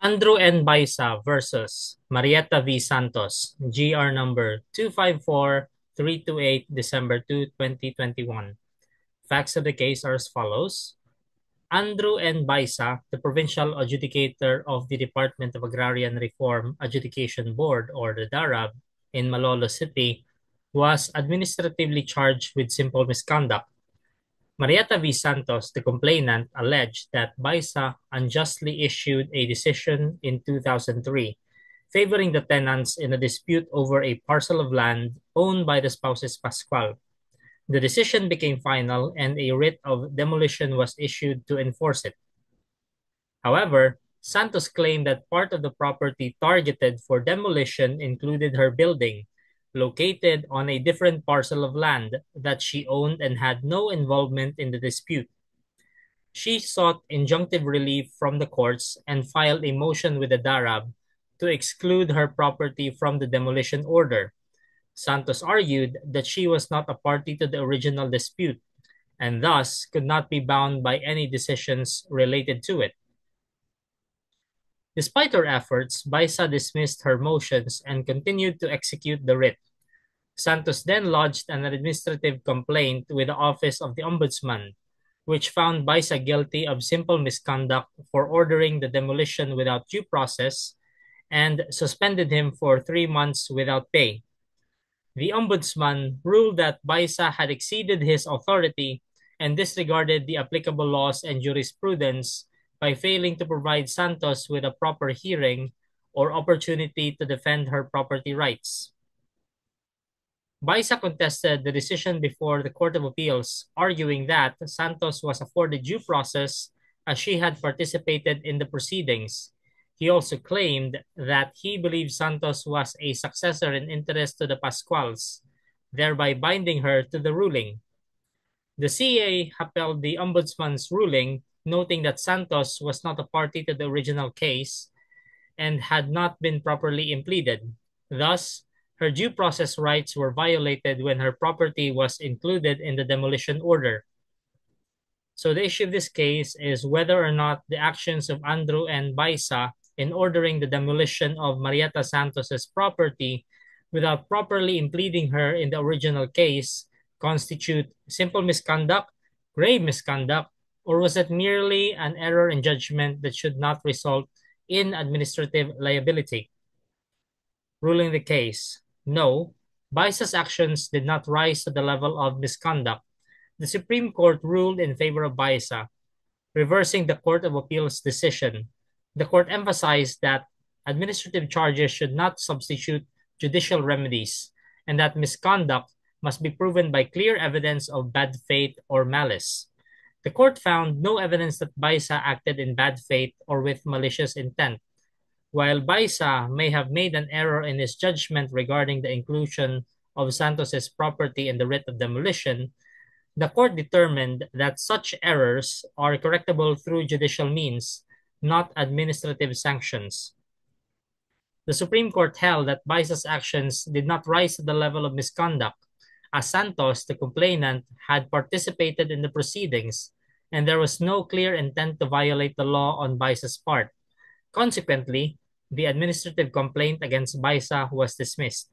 Andrew N. Baisa versus Marietta V. Santos, GR number 254328, December 2, 2021. Facts of the case are as follows. Andrew N. Baisa, the provincial adjudicator of the Department of Agrarian Reform Adjudication Board, or the DARAB, in Malolo City, was administratively charged with simple misconduct. Marietta V. Santos, the complainant, alleged that Baisa unjustly issued a decision in 2003 favoring the tenants in a dispute over a parcel of land owned by the spouses Pascual. The decision became final and a writ of demolition was issued to enforce it. However, Santos claimed that part of the property targeted for demolition included her building, located on a different parcel of land that she owned and had no involvement in the dispute. She sought injunctive relief from the courts and filed a motion with the DARAB to exclude her property from the demolition order. Santos argued that she was not a party to the original dispute and thus could not be bound by any decisions related to it. Despite her efforts, Baisa dismissed her motions and continued to execute the writ. Santos then lodged an administrative complaint with the Office of the Ombudsman, which found Baisa guilty of simple misconduct for ordering the demolition without due process and suspended him for 3 months without pay. The Ombudsman ruled that Baisa had exceeded his authority and disregarded the applicable laws and jurisprudence by failing to provide Santos with a proper hearing or opportunity to defend her property rights. Baisa contested the decision before the Court of Appeals, arguing that Santos was afforded due process as she had participated in the proceedings. He also claimed that he believed Santos was a successor in interest to the Pascuals, thereby binding her to the ruling. The CA upheld the Ombudsman's ruling, noting that Santos was not a party to the original case and had not been properly impleaded. Thus, her due process rights were violated when her property was included in the demolition order. So the issue of this case is whether or not the actions of Andrew and Baisa in ordering the demolition of Marietta Santos's property without properly impleading her in the original case constitute simple misconduct, grave misconduct, or was it merely an error in judgment that should not result in administrative liability? Ruling the case, no, Baisa's actions did not rise to the level of misconduct. The Supreme Court ruled in favor of Baisa, reversing the Court of Appeals decision. The court emphasized that administrative charges should not substitute judicial remedies and that misconduct must be proven by clear evidence of bad faith or malice. The court found no evidence that Baisa acted in bad faith or with malicious intent. While Baisa may have made an error in his judgment regarding the inclusion of Santos's property in the writ of demolition, the court determined that such errors are correctable through judicial means, not administrative sanctions. The Supreme Court held that Baisa's actions did not rise to the level of misconduct, as Santos, the complainant, had participated in the proceedings, and there was no clear intent to violate the law on Baisa's part. Consequently, the administrative complaint against Baisa was dismissed.